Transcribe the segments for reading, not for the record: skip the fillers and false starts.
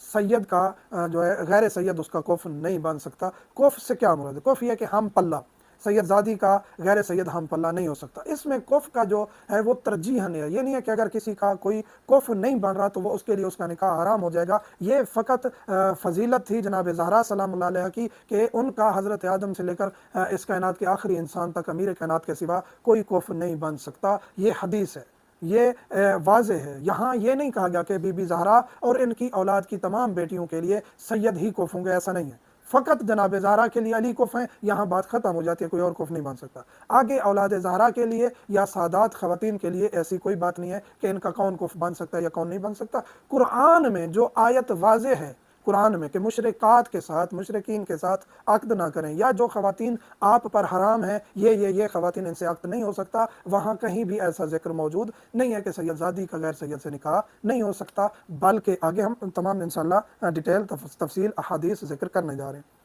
سید کا جو ہے غیر سید اس کا کف نہیں بن سکتا۔ کف سے کیا مراد ہے؟ کف یہ کہ ہم پلہ، سید زادی کا غیر سید ہم پلہ نہیں ہو سکتا۔ اس میں کف کا جو ہے وہ ترجیحاً ہے، یہ نہیں ہے کہ اگر کسی کا کوئی کف نہیں بن رہا تو وہ اس کے لیے اس کا نکاح حرام ہو جائے گا۔ یہ فقط فضیلت تھی جناب زہرا سلام اللہ علیہ کی کہ ان کا حضرت آدم سے لے کر اس کائنات کے آخری انسان تک امیر کائنات کے سوا کوئی کف نہیں بن سکتا۔ یہ حدیث ہے، یہ واضح ہے۔ یہاں یہ نہیں کہا گیا کہ بی بی زہرا اور ان کی اولاد کی تمام بیٹیوں کے لیے سید ہی کف ہوں گے، ایسا نہیں ہے۔ فقط جناب زہرا کے لیے علی کف ہیں، یہاں بات ختم ہو جاتی ہے، کوئی اور کف نہیں بن سکتا۔ آگے اولاد زہرا کے لیے یا سادات خواتین کے لیے ایسی کوئی بات نہیں ہے کہ ان کا کون کف بن سکتا ہے یا کون نہیں بن سکتا۔ قرآن میں جو آیت واضح ہے قرآن میں کہ مشرکات کے ساتھ، مشرکین کے ساتھ عقد نہ کریں، یا جو خواتین آپ پر حرام ہیں یہ خواتین ان سے عقد نہیں ہو سکتا، وہاں کہیں بھی ایسا ذکر موجود نہیں ہے کہ سید زادی کا غیر سید سے نکاح نہیں ہو سکتا، بلکہ آگے ہم تمام انشاءاللہ ڈیٹیل تفصیل احادیث ذکر کرنے جا رہے ہیں۔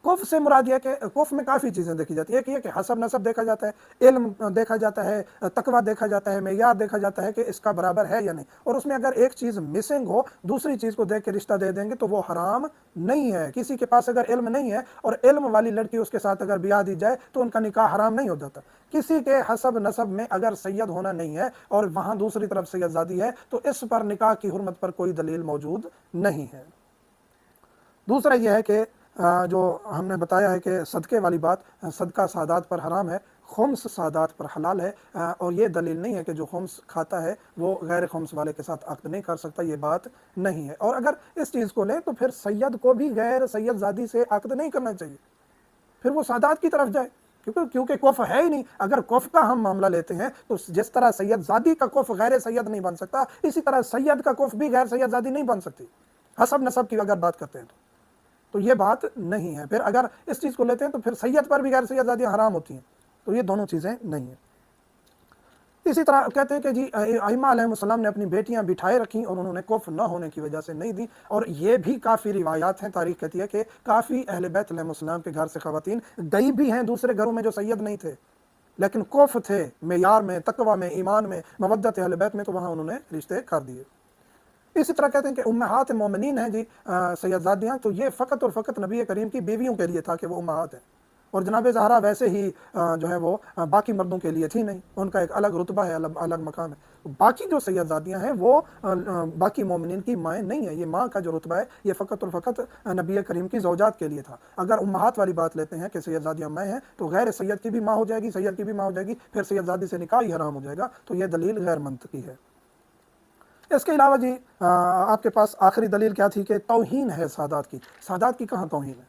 کف سے مراد یہ کہ کف میں کافی چیزیں دیکھی جاتی ہیں۔ ایک یہ کہ حسب نسب دیکھا جاتا ہے، علم دیکھا جاتا ہے، تقویٰ دیکھا جاتا ہے، معیار دیکھا جاتا ہے کہ اس کا برابر ہے یا نہیں، اور اس میں اگر ایک چیز مسنگ ہو دوسری چیز کو دیکھ کے رشتہ دے دیں گے تو وہ حرام نہیں ہے۔ کسی کے پاس اگر علم نہیں ہے اور علم والی لڑکی اس کے ساتھ اگر بیاہ دی جائے تو ان کا نکاح حرام نہیں ہو جاتا۔ کسی کے حسب نسب میں اگر سید ہونا نہیں ہے اور وہاں دوسری طرف سید زادی ہے تو اس پر نکاح کی حرمت پر کوئی دلیل موجود نہیں ہے۔ دوسرا یہ ہے کہ جو ہم نے بتایا ہے کہ صدقے والی بات، صدقہ سادات پر حرام ہے، خمس سادات پر حلال ہے، اور یہ دلیل نہیں ہے کہ جو خمس کھاتا ہے وہ غیر خمس والے کے ساتھ عقد نہیں کر سکتا، یہ بات نہیں ہے۔ اور اگر اس چیز کو لیں تو پھر سید کو بھی غیر سید زادی سے عقد نہیں کرنا چاہیے، پھر وہ سادات کی طرف جائے، کیونکہ کف ہے ہی نہیں۔ اگر کف کا ہم معاملہ لیتے ہیں تو جس طرح سید زادی کا کف غیر سید نہیں بن سکتا، اسی طرح سید کا کف بھی غیر سید زادی نہیں بن سکتی، حسب نسب کی اگر بات کرتے ہیں تو یہ بات نہیں ہے۔ پھر اگر اس چیز کو لیتے ہیں تو پھر سید پر بھی غیر سید زادیاں حرام ہوتی ہیں، تو یہ دونوں چیزیں نہیں ہیں۔ اسی طرح کہتے ہیں کہ جی ائمہ علیہ السلام نے اپنی بیٹیاں بٹھائے رکھیں اور انہوں نے کف نہ ہونے کی وجہ سے نہیں دی، اور یہ بھی کافی روایات ہیں، تاریخ کہتی ہے کہ کافی اہل بیت علیہ السلام کے گھر سے خواتین گئی بھی ہیں دوسرے گھروں میں جو سید نہیں تھے لیکن کف تھے، معیار میں، تقوی میں، ایمان میں، مودت اہل بیت میں، تو وہاں انہوں نے رشتے کر دیے۔ اسی طرح کہتے ہیں کہ امہات مومنین ہیں جی سید زادیاں، تو یہ فقط اور فقط نبی کریم کی بیویوں کے لیے تھا کہ وہ امہات ہیں، اور جناب زہرا ویسے ہی جو ہے وہ باقی مردوں کے لیے تھی نہیں، ان کا ایک الگ رتبہ ہے، الگ مقام ہے۔ باقی جو سید زادیاں ہیں وہ باقی مومنین کی مائیں نہیں ہیں، یہ ماں کا جو رتبہ ہے یہ فقط اور فقط نبی کریم کی زوجات کے لیے تھا۔ اگر امہات والی بات لیتے ہیں کہ سید زادیاں مائیں ہیں تو غیر سید کی بھی ماں ہو جائے گی، سید کی بھی ماں ہو جائے گی، پھر سید زادی سے نکاح ہی حرام ہو جائے گا، تو یہ دلیل غیر منطقی ہے۔ اس کے علاوہ جی آپ کے پاس آخری دلیل کیا تھی کہ توہین ہے سادات کی۔ سادات کی کہاں توہین ہے؟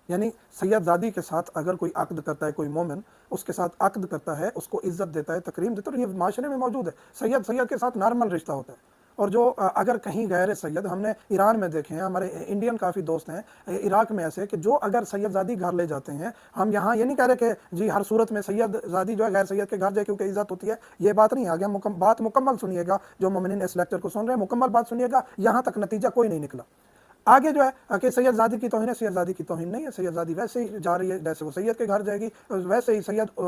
یعنی سید زادی کے ساتھ اگر کوئی عقد کرتا ہے، کوئی مومن اس کے ساتھ عقد کرتا ہے، اس کو عزت دیتا ہے، تکریم دیتا ہے، اور یہ معاشرے میں موجود ہے۔ سید کے ساتھ نارمل رشتہ ہوتا ہے، اور جو اگر کہیں غیر سید، ہم نے ایران میں دیکھے ہیں، ہمارے انڈین کافی دوست ہیں عراق میں ایسے کہ جو اگر سید زادی گھر لے جاتے ہیں، ہم یہاں یہ نہیں کہہ رہے کہ جی ہر صورت میں سید زادی جو ہے غیر سید کے گھر جائے کیونکہ عزت ہوتی ہے، یہ بات نہیں۔ آگے بات مکمل سنیے گا، جو مومنین اس لیکچر کو سن رہے ہیں مکمل بات سنیے گا، یہاں تک نتیجہ کوئی نہیں نکلا۔ آگے جو ہے کہ سید زادی کی توہین ہے، سید زادی کی توہین نہیں ہے۔ سید زادی ویسے ہی جا رہی ہے جیسے وہ سید کے گھر جائے گی، ویسے ہی سید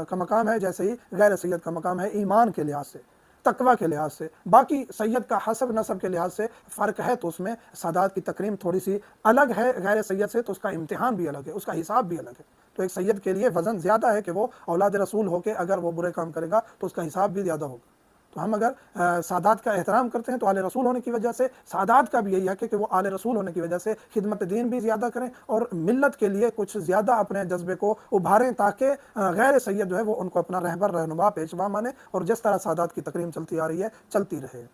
کا مقام ہے جیسے ہی غیر سید کا مقام ہے، ایمان کے لحاظ سے، تقوی کے لحاظ سے۔ باقی سید کا حسب نسب کے لحاظ سے فرق ہے، تو اس میں سادات کی تکریم تھوڑی سی الگ ہے غیر سید سے، تو اس کا امتحان بھی الگ ہے، اس کا حساب بھی الگ ہے۔ تو ایک سید کے لیے وزن زیادہ ہے کہ وہ اولاد رسول ہو کے اگر وہ برے کام کرے گا تو اس کا حساب بھی زیادہ ہوگا۔ تو ہم اگر سادات کا احترام کرتے ہیں تو آل رسول ہونے کی وجہ سے، سادات کا بھی یہی ہے کہ وہ آل رسول ہونے کی وجہ سے خدمت دین بھی زیادہ کریں اور ملت کے لیے کچھ زیادہ اپنے جذبے کو ابھاریں، تاکہ غیر سید جو ہے وہ ان کو اپنا رہبر، رہنما، پیشوا مانے، اور جس طرح سادات کی تکریم چلتی آ رہی ہے چلتی رہے۔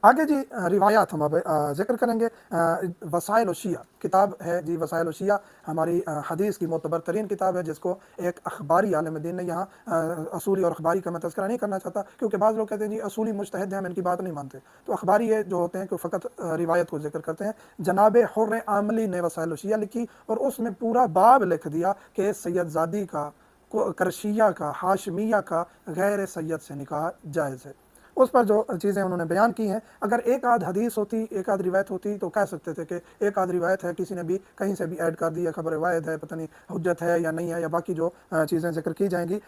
آگے جی روایات ہم اب ذکر کریں گے۔ وسائل الشیعہ کتاب ہے جی، وسائل الشیعہ ہماری حدیث کی معتبر ترین کتاب ہے، جس کو ایک اخباری عالم دین نے، یہاں اصولی اور اخباری کا میں تذکرہ نہیں کرنا چاہتا کیونکہ بعض لوگ کہتے ہیں جی اصولی مجتہد ہیں، ہم ان کی بات نہیں مانتے، تو اخباری یہ جو ہوتے ہیں کہ فقط روایت کو ذکر کرتے ہیں۔ جناب حر عاملی نے وسائل الشیعہ لکھی اور اس میں پورا باب لکھ دیا کہ سید زادی کا، کرشیہ کا، ہاشمیہ کا غیر سید سے نکاح جائز ہے۔ اس پر جو چیزیں انہوں نے بیان کی ہیں، اگر ایک آدھ حدیث ہوتی، ایک آدھ روایت ہوتی تو کہہ سکتے تھے کہ ایک آدھ روایت ہے، کسی نے بھی کہیں سے بھی ایڈ کر دی، یا خبر واحد ہے، پتہ نہیں حجت ہے یا نہیں ہے، یا باقی جو چیزیں ذکر کی جائیں گی،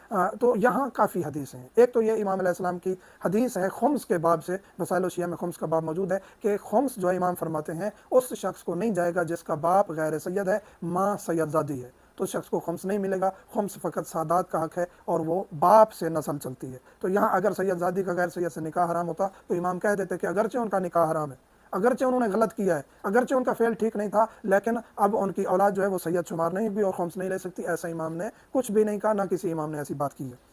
تو یہاں کافی حدیثیں ہیں۔ ایک تو یہ امام علیہ السلام کی حدیث ہے خمس کے باب سے، وسائل الشیعہ میں خمس کا باب موجود ہے کہ خمس جو امام فرماتے ہیں اس شخص کو نہیں جائے گا جس کا باپ غیر سید ہے، ماں سید زادی ہے، تو اس شخص کو خمس نہیں ملے گا۔ خمس فقط سادات کا حق ہے اور وہ باپ سے نسل چلتی ہے۔ تو یہاں اگر سید زادی کا غیر سید سے نکاح حرام ہوتا تو امام کہہ دیتے کہ اگرچہ ان کا نکاح حرام ہے، اگرچہ انہوں نے غلط کیا ہے، اگرچہ ان کا فعل ٹھیک نہیں تھا، لیکن اب ان کی اولاد جو ہے وہ سید شمار نہیں ہوگی اور خمس نہیں لے سکتی۔ ایسا امام نے کچھ بھی نہیں کہا، نہ کسی امام نے ایسی بات کی ہے۔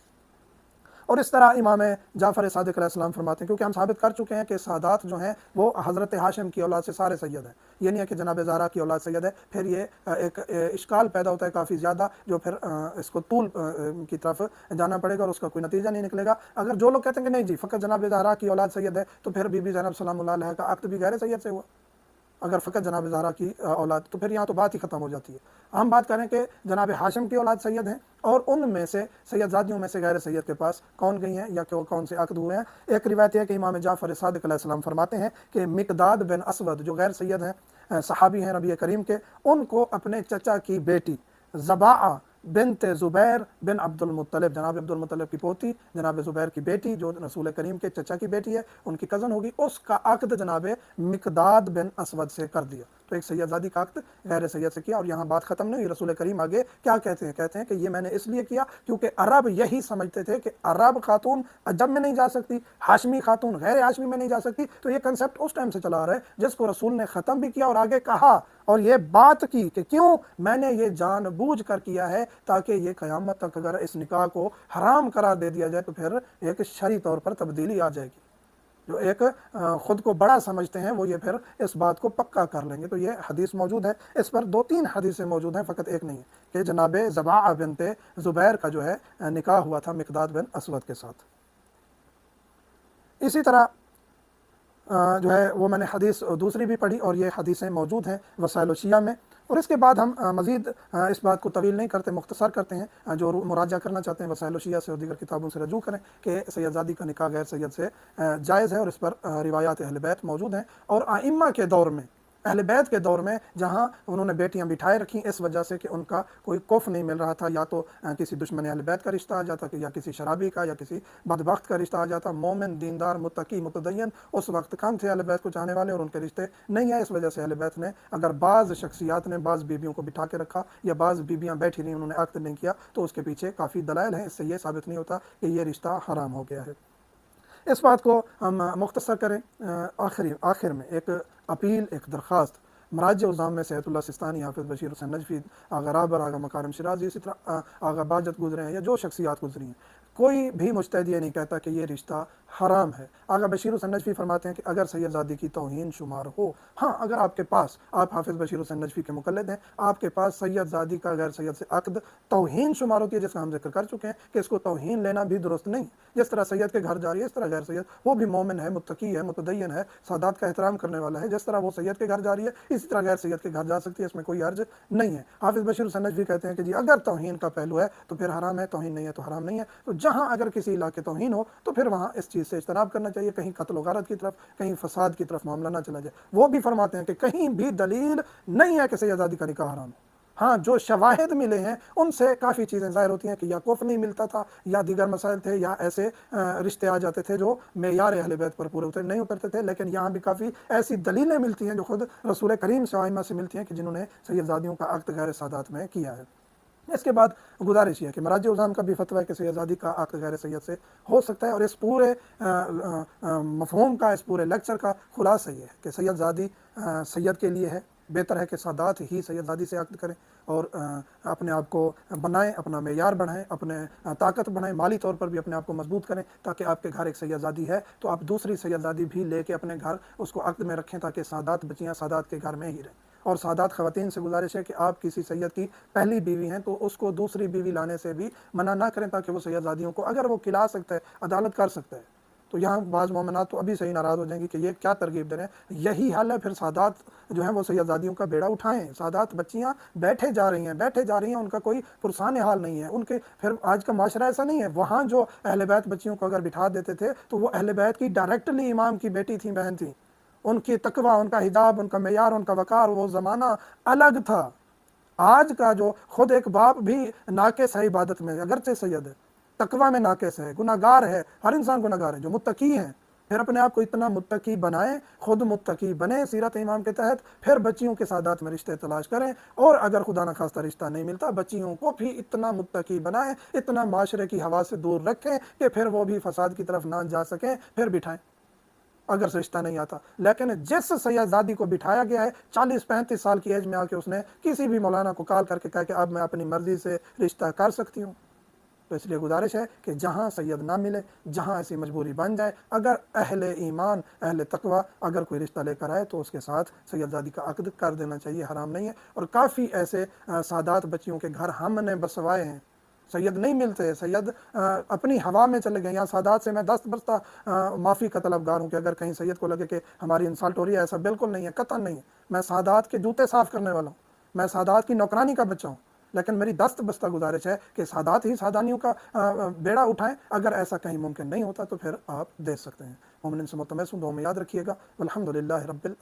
اور اس طرح امام جعفر صادق علیہ السلام فرماتے ہیں، کیونکہ ہم ثابت کر چکے ہیں کہ سادات جو ہیں وہ حضرت ہاشم کی اولاد سے سارے سید ہیں، یہ نہیں ہے کہ جناب زہرا کی اولاد سید ہے۔ پھر یہ ایک اشکال پیدا ہوتا ہے کافی زیادہ، جو پھر اس کو طول کی طرف جانا پڑے گا اور اس کا کوئی نتیجہ نہیں نکلے گا۔ اگر جو لوگ کہتے ہیں کہ نہیں جی فقط جناب زہرا کی اولاد سید ہے، تو پھر بی بی زینب سلام اللہ علیہ کا عقد بھی غیر سید سے ہوا۔ اگر فقط جناب زہرا کی اولاد، تو پھر یہاں تو بات ہی ختم ہو جاتی ہے۔ ہم بات کریں کہ جناب ہاشم کی اولاد سید ہیں، اور ان میں سے سید زادیوں میں سے غیر سید کے پاس کون گئی ہیں یا کون سے عقد ہوئے ہیں۔ ایک روایت ہے کہ امام جعفر صادق علیہ السلام فرماتے ہیں کہ مقداد بن اسود جو غیر سید ہیں، صحابی ہیں نبی کریم کے، ان کو اپنے چچا کی بیٹی زباعہ بنت زبیر بن عبد المطلب، جناب عبد المطلب کی پوتی، جناب زبیر کی بیٹی جو رسول کریم کے چچا کی بیٹی ہے، ان کی کزن ہوگی، اس کا عقد جناب مقداد بن اسود سے کر دیا۔ تو ایک سید زادی کا عقد غیر سید سے کیا، اور یہاں بات ختم نہیں ہوئی۔ رسول کریم آگے کیا کہتے ہیں؟ کہتے ہیں کہ یہ میں نے اس لیے کیا کیونکہ عرب یہی سمجھتے تھے کہ عرب خاتون عجم میں نہیں جا سکتی، ہاشمی خاتون غیر ہاشمی میں نہیں جا سکتی۔ تو یہ کنسپٹ اس ٹائم سے چلا آ رہا ہے جس کو رسول نے ختم بھی کیا اور آگے کہا اور یہ بات کی کہ کیوں میں نے یہ جان بوجھ کر کیا ہے، تاکہ یہ قیامت تک اگر اس نکاح کو حرام قرار دے دیا جائے تو پھر ایک شرعی طور پر تبدیلی آ جائے گی۔ جو ایک خود کو بڑا سمجھتے ہیں وہ یہ پھر اس بات کو پکا کر لیں گے۔ تو یہ حدیث موجود ہے، اس پر 2-3 حدیثیں موجود ہیں، فقط ایک نہیں ہے، کہ جناب زباعہ بنت زبیر کا جو ہے نکاح ہوا تھا مقداد بن اسود کے ساتھ۔ اسی طرح جو ہے وہ میں نے حدیث دوسری بھی پڑھی، اور یہ حدیثیں موجود ہیں وسائل الشیعہ میں۔ اور اس کے بعد ہم مزید اس بات کو طویل نہیں کرتے، مختصر کرتے ہیں۔ جو مراجعہ کرنا چاہتے ہیں وسائل الشیعہ سے اور دیگر کتابوں سے رجوع کریں کہ سید زادی کا نکاح غیر سید سے جائز ہے، اور اس پر روایات اہل بیت موجود ہیں۔ اور ائمہ کے دور میں، اہل بیت کے دور میں، جہاں انہوں نے بیٹیاں بٹھائے رکھیں اس وجہ سے کہ ان کا کوئی کف نہیں مل رہا تھا، یا تو کسی دشمن اہل بیت کا رشتہ آ جاتا، یا کسی شرابی کا، یا کسی بدبخت کا رشتہ آ جاتا۔ مومن، دیندار، متقی، متدین اس وقت کم تھے اہل بیت کو چاہنے والے، اور ان کے رشتے نہیں ہیں۔ اس وجہ سے اہل بیت نے اگر بعض شخصیات نے بعض بیویوں کو بٹھا کے رکھا، یا بعض بیویاں بیٹھی نہیں، انہوں نے عقد نہیں کیا، تو اس کے پیچھے کافی دلائل ہیں۔ اس سے یہ ثابت نہیں ہوتا کہ یہ رشتہ حرام ہو گیا ہے۔ اس بات کو ہم مختصر کریں، آخر میں ایک اپیل، ایک درخواست مراجع عظام میں صحت اللہ سستانی، حافظ بشیر حسین نجفی، آغا رابر، آغا مکارم شرازی، اسی طرح آغا باجت گزرے ہیں، یا جو شخصیات گزری ہیں، کوئی بھی مجتہد یہ نہیں کہتا کہ یہ رشتہ حرام ہے۔ آغا بشیر حسین نجفی فرماتے ہیں کہ اگر سید زادی کی توہین شمار ہو، ہاں اگر آپ کے پاس، آپ حافظ بشیر حسین نجفی کے مقلد ہیں، آپ کے پاس سید زادی کا غیر سید سے عقد توہین شمار ہوتی ہے، جس کا ہم ذکر کر چکے ہیں کہ اس کو توہین لینا بھی درست نہیں۔ جس طرح سید کے گھر جا رہی ہے اس طرح غیر سید، وہ بھی مومن ہے، متقی ہے، متدین ہے، سادات کا احترام کرنے والا ہے، جس طرح وہ سید کے گھر جا رہی ہے اسی طرح غیر سید کے گھر جا سکتی ہے، اس میں کوئی حرج نہیں ہے۔ حافظ بشیر حسین نجفی کہتے ہیں کہ جی اگر توہین کا پہلو ہے تو پھر حرام ہے، توہین نہیں ہے تو حرام نہیں ہے۔ تو جہاں اگر کسی علاقے توہین ہو تو پھر وہاں اس چیز سے اجتناب کرنا چاہیے، کہیں قتل و غارت کی طرف، کہیں فساد کی طرف معاملہ نہ چلا جائے۔ وہ بھی فرماتے ہیں کہ کہیں بھی دلیل نہیں ہے کہ سید زادی کا نکاح حرام ہے۔ ہاں جو شواہد ملے ہیں ان سے کافی چیزیں ظاہر ہوتی ہیں کہ یا کف نہیں ملتا تھا، یا دیگر مسائل تھے، یا ایسے رشتے آ جاتے تھے جو معیار اہل بیت پر پورے نہیں اترتے تھے۔ لیکن یہاں بھی کافی ایسی دلیلیں ملتی ہیں جو خود رسول کریم سے ائمہ سے ملتی ہیں کہ جنہوں نے سید زادیوں کا عقد غیر سادات میں کیا ہے۔ اس کے بعد گزارش یہ ہے کہ مراجع عظام کا بھی فتویٰ ہے کہ سید زادی کا عقد غیر سید سے ہو سکتا ہے، اور اس پورے مفہوم کا، اس پورے لیکچر کا خلاصہ یہ ہے کہ سید زادی سید کے لیے ہے، بہتر ہے کہ سادات ہی سید زادی سے عقد کریں اور اپنے آپ کو بنائیں، اپنا معیار بڑھائیں، اپنے طاقت بڑھائیں، مالی طور پر بھی اپنے آپ کو مضبوط کریں، تاکہ آپ کے گھر ایک سید زادی ہے تو آپ دوسری سید زادی بھی لے کے اپنے گھر اس کو عقد میں رکھیں، تاکہ سادات بچیاں سادات کے گھر میں ہی رہیں۔ اور سادات خواتین سے گزارش ہے کہ آپ کسی سید کی پہلی بیوی ہیں تو اس کو دوسری بیوی لانے سے بھی منع نہ کریں، تاکہ وہ سید زادیوں کو اگر وہ کھلا سکتا ہے، عدالت کر سکتا ہے تو یہاں بعض مومنات تو ابھی سے ہی ناراض ہو جائیں گی کہ یہ کیا ترغیب دے رہے ہیں۔ یہی حال ہے پھر سادات جو ہیں وہ سید زادیوں کا بیڑا اٹھائیں، سادات بچیاں بیٹھے جا رہی ہیں، ان کا کوئی پرسان حال نہیں ہے، ان کے پھر آج کا معاشرہ ایسا نہیں ہے۔ وہاں جو اہل بیت بچیوں کو اگر بٹھا دیتے تھے تو وہ اہل بیت کی ڈائریکٹلی امام کی بیٹی تھیں، بہن تھیں، ان کی تقوی، ان کا حجاب، ان کا معیار، ان کا وقار، وہ زمانہ الگ تھا۔ آج کا جو خود ایک باپ بھی ناقص ہے عبادت میں، اگرچہ سید ہے، تقوی میں ناقص ہے، گناہ گار ہے، ہر انسان گناہ گار ہے۔ جو متقی ہیں پھر اپنے آپ کو اتنا متقی بنائیں، خود متقی بنیں سیرت امام کے تحت، پھر بچیوں کے سادات میں رشتے تلاش کریں، اور اگر خدا نخواستہ رشتہ نہیں ملتا بچیوں کو بھی اتنا متقی بنائیں، اتنا معاشرے کی ہوا سے دور رکھیں کہ پھر وہ بھی فساد کی طرف نہ جا سکیں، پھر بٹھائیں اگر سے رشتہ نہیں آتا۔ لیکن جس سید زادی کو بٹھایا گیا ہے 40-35 سال کی ایج میں آ کے اس نے کسی بھی مولانا کو کال کر کے کہا کہ اب میں اپنی مرضی سے رشتہ کر سکتی ہوں، تو اس لیے گزارش ہے کہ جہاں سید نہ ملے، جہاں ایسی مجبوری بن جائے، اگر اہل ایمان، اہل تقوی اگر کوئی رشتہ لے کر آئے تو اس کے ساتھ سید زادی کا عقد کر دینا چاہیے، حرام نہیں ہے۔ اور کافی ایسے سادات بچیوں کے گھر ہم نے بسوائے ہیں، سید نہیں ملتے، سید اپنی ہوا میں چلے گئے۔ یا سادات سے میں دست برستہ معافی کا طلبگار ہوں کہ اگر کہیں سید کو لگے کہ ہماری انسلٹ ہو رہی ہے، ایسا بالکل نہیں ہے، قطعاً نہیں ہے۔ میں سادات کے جوتے صاف کرنے والا ہوں، میں سادات کی نوکرانی کا بچہ ہوں، لیکن میری دست بستہ گزارش ہے کہ سادات ہی سادانیوں کا بیڑا اٹھائیں۔ اگر ایسا کہیں ممکن نہیں ہوتا تو پھر آپ دے سکتے ہیں۔ مومنین سے متمسک دعا میں یاد رکھیے گا۔ والحمدللہ رب العالمین۔